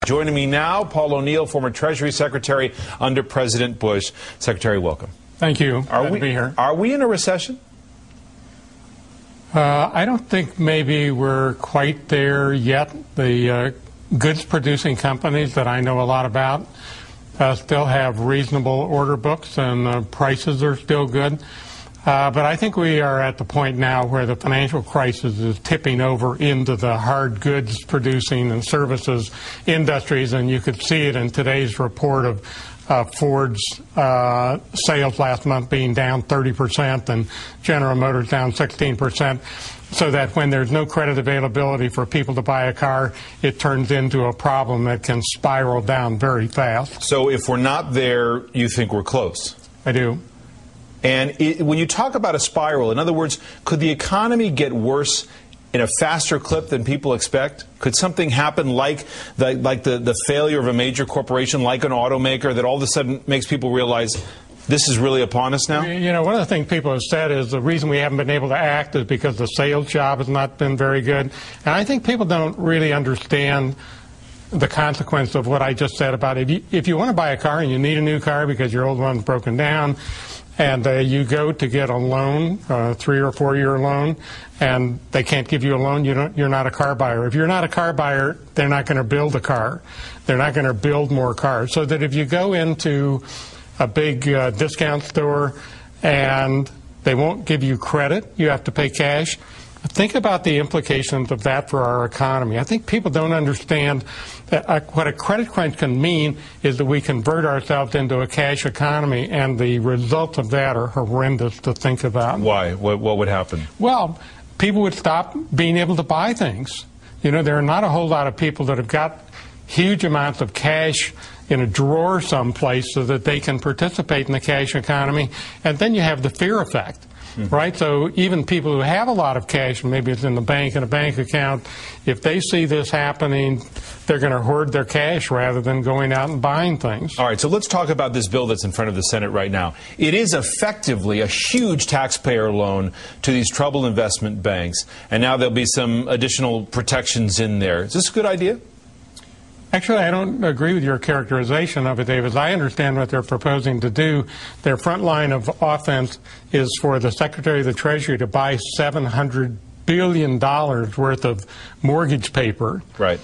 Joining me now, Paul O Neill, former Treasury Secretary under President Bush. Secretary, welcome. Thank you. Glad to be here. Are we in a recession? I don't think maybe we're quite there yet. The goods-producing companies that I know a lot about still have reasonable order books, and prices are still good. But I think we are at the point now where the financial crisis is tipping over into the hard goods producing and services industries, and you could see it in today's report of Ford's sales last month being down 30% and General Motors down 16%, so that when there's no credit availability for people to buy a car, it turns into a problem that can spiral down very fast. So if we're not there, you think we're close? I do. And when you talk about a spiral, in other words, could the economy get worse in a faster clip than people expect? Could something happen like the failure of a major corporation, like an automaker, that all of a sudden makes people realize this is really upon us now? You know, one of the things people have said is the reason we haven't been able to act is because the sales job has not been very good. And I think people don't really understand the consequence of what I just said about it. If you want to buy a car and you need a new car because your old one's broken down, and you go to get a loan, a 3 or 4 year loan, and they can't give you a loan, you're not a car buyer. If you're not a car buyer, they're not going to build a car. They're not going to build more cars. So that if you go into a big discount store and they won't give you credit, you have to pay cash. Think about the implications of that for our economy. I think people don't understand that what a credit crunch can mean is that we convert ourselves into a cash economy, and the results of that are horrendous to think about. Why? What would happen? Well, people would stop being able to buy things. You know, there are not a whole lot of people that have got huge amounts of cash in a drawer someplace so that they can participate in the cash economy, and then you have the fear effect. Right? So even people who have a lot of cash, and maybe it's in the bank, in a bank account, if they see this happening, they're going to hoard their cash rather than going out and buying things. All right, so let's talk about this bill that's in front of the Senate right now. It is effectively a huge taxpayer loan to these troubled investment banks, and now there'll be some additional protections in there. Is this a good idea? Actually, I don't agree with your characterization of it, David. I understand what they're proposing to do. Their front line of offense is for the Secretary of the Treasury to buy $700 billion worth of mortgage paper. Right.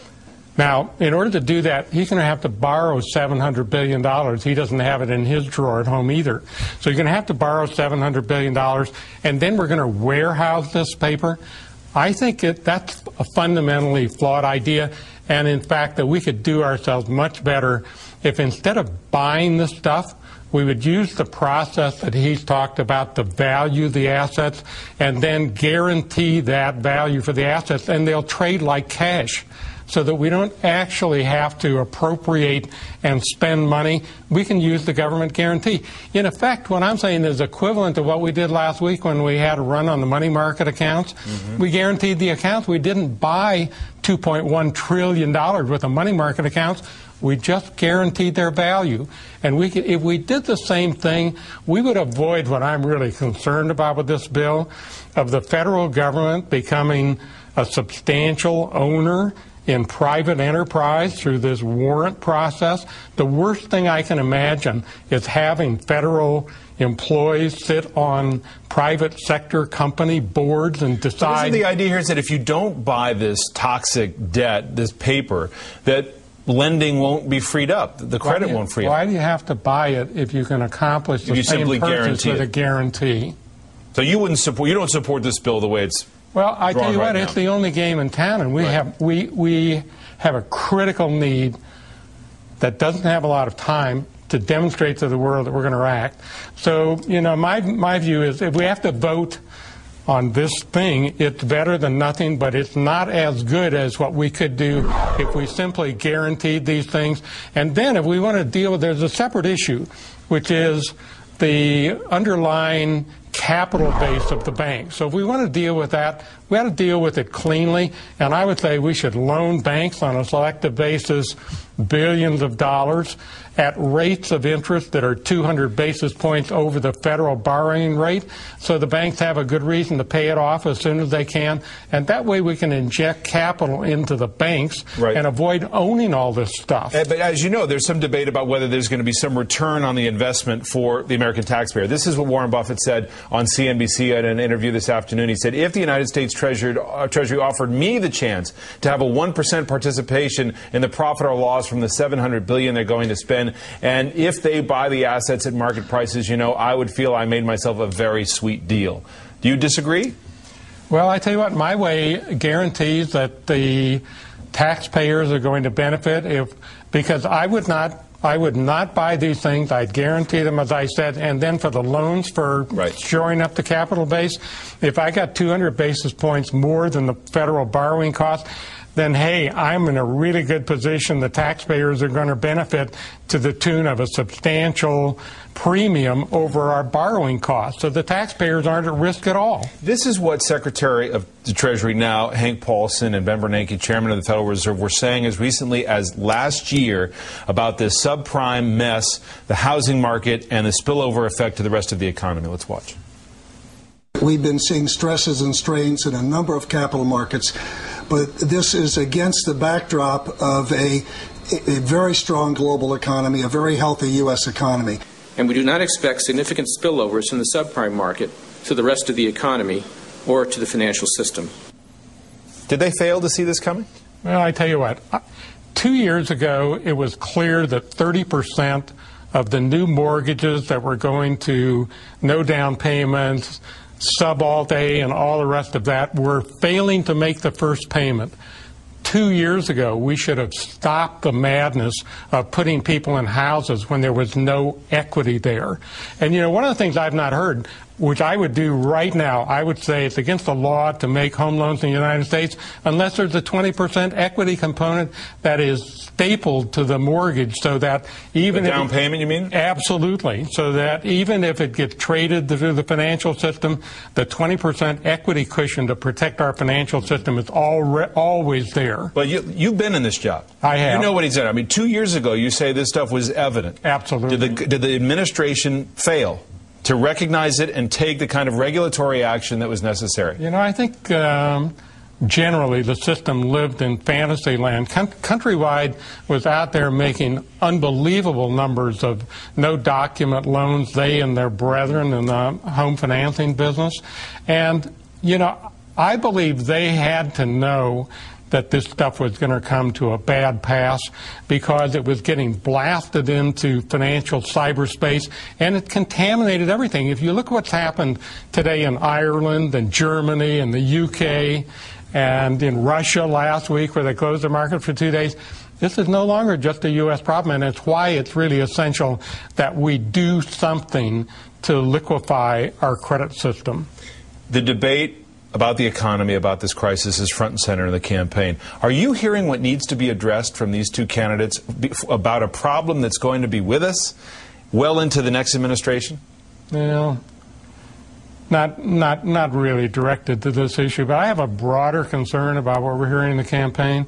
Now, in order to do that, he's going to have to borrow $700 billion. He doesn't have it in his drawer at home either. So you're going to have to borrow $700 billion, and then we're going to warehouse this paper. I think that's a fundamentally flawed idea, and in fact that we could do ourselves much better if instead of buying this stuff, we would use the process that he's talked about to value the assets and then guarantee that value for the assets, and they'll trade like cash, so that we don't actually have to appropriate and spend money. We can use the government guarantee. In effect, what I'm saying is equivalent to what we did last week when we had a run on the money market accounts. We guaranteed the accounts. We didn't buy $2.1 trillion worth of money market accounts. We just guaranteed their value. And if we did the same thing, we would avoid what I'm really concerned about with this bill, of the federal government becoming a substantial owner in private enterprise through this warrant process. The worst thing I can imagine is having federal employees sit on private sector company boards and decide. Isn't the idea here is that if you don't buy this toxic debt, this paper, that lending won't be freed up, the credit won't free up? Why do you have to buy it if you can accomplish the same purpose with a guarantee? So you don't support this bill the way it's. Well, I tell you what, it's the only game in town, and we have a critical need that doesn't have a lot of time to demonstrate to the world that we're going to act. So, you know, my view is if we have to vote on this thing, it's better than nothing, but it's not as good as what we could do if we simply guaranteed these things. And then if we want to deal with, there's a separate issue, which is the underlying capital base of the bank. So if we want to deal with that, we ought to deal with it cleanly, and I would say we should loan banks on a selective basis billions of dollars at rates of interest that are 200 basis points over the federal borrowing rate, so the banks have a good reason to pay it off as soon as they can, and that way we can inject capital into the banks and avoid owning all this stuff. But as you know, there's some debate about whether there's going to be some return on the investment for the American taxpayer. This is what Warren Buffett said on CNBC at an interview this afternoon. He said, if the United States Treasury offered me the chance to have a 1% participation in the profit or loss from the $700 billion they're going to spend, and if they buy the assets at market prices, you know, I would feel I made myself a very sweet deal. Do you disagree? Well, I tell you what, my way guarantees that the taxpayers are going to benefit because I would not buy these things. I'd guarantee them, as I said, and then for the loans for shoring up the capital base, if I got 200 basis points more than the federal borrowing cost, then, hey, I'm in a really good position. The taxpayers are going to benefit to the tune of a substantial premium over our borrowing costs. So the taxpayers aren't at risk at all. This is what Secretary of the Treasury now, Hank Paulson, and Ben Bernanke, Chairman of the Federal Reserve, were saying as recently as last year about this subprime mess, the housing market, and the spillover effect to the rest of the economy. Let's watch. We've been seeing stresses and strains in a number of capital markets, but this is against the backdrop of a very strong global economy, a very healthy U.S. economy. And we do not expect significant spillovers from the subprime market to the rest of the economy or to the financial system. Did they fail to see this coming? Well, I tell you what, 2 years ago, it was clear that 30% of the new mortgages that were going to no down payments, sub-alt-A, and all the rest of that were failing to make the first payment. 2 years ago, we should have stopped the madness of putting people in houses when there was no equity there. And, you know, one of the things I've not heard, which I would do right now, I would say it's against the law to make home loans in the United States unless there's a 20% equity component that is stapled to the mortgage, so that even the down payment, you mean? Absolutely. So that even if it gets traded through the financial system, the 20% equity cushion to protect our financial system is always there. But you've been in this job. I have. You know what he said. I mean, 2 years ago, you say this stuff was evident. Absolutely. Did the administration fail to recognize it and take the kind of regulatory action that was necessary? You know, I think generally the system lived in fantasy land. Countrywide was out there making unbelievable numbers of no-document loans, they and their brethren in the home financing business. And, you know, I believe they had to know that this stuff was going to come to a bad pass because it was getting blasted into financial cyberspace, and it contaminated everything. If you look what's happened today in Ireland and Germany and the UK and in Russia last week where they closed the market for 2 days, this is no longer just a U.S. problem, and it's why it's really essential that we do something to liquefy our credit system. The debate about the economy, about this crisis, is front and center in the campaign. Are you hearing what needs to be addressed from these two candidates about a problem that's going to be with us well into the next administration? Well, not really directed to this issue, but I have a broader concern about what we're hearing in the campaign.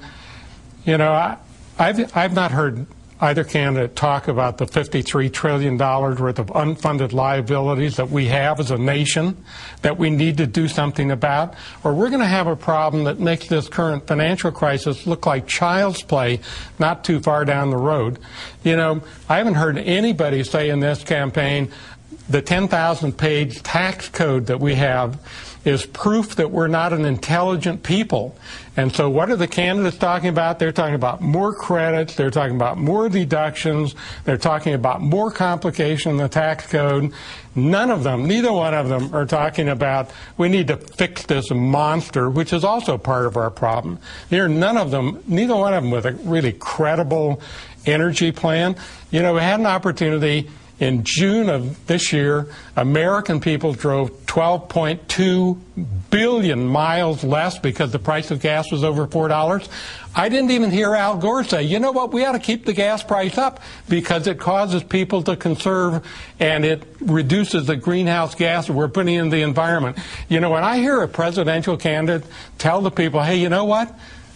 You know, I've not heard either candidate talk about the $53 trillion worth of unfunded liabilities that we have as a nation that we need to do something about, or we're going to have a problem that makes this current financial crisis look like child's play not too far down the road. You know, I haven't heard anybody say in this campaign the 10,000-page tax code that we have is proof that we're not an intelligent people. And so what are the candidates talking about? They're talking about more credits. They're talking about more deductions. They're talking about more complication in the tax code. None of them, neither one of them, are talking about we need to fix this monster, which is also part of our problem. Neither one of them with a really credible energy plan. You know, we had an opportunity In June of this year, American people drove 12.2 billion miles less because the price of gas was over $4. I didn't even hear Al Gore say, you know what, we ought to keep the gas price up because it causes people to conserve and it reduces the greenhouse gas we're putting in the environment. You know, when I hear a presidential candidate tell the people, hey, you know what,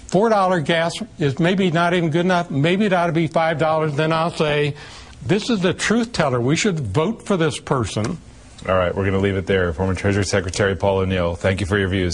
$4 gas is maybe not even good enough, maybe it ought to be $5, then I'll say, this is the truth teller. We should vote for this person. All right, we're going to leave it there. Former Treasury Secretary Paul O'Neill, thank you for your views.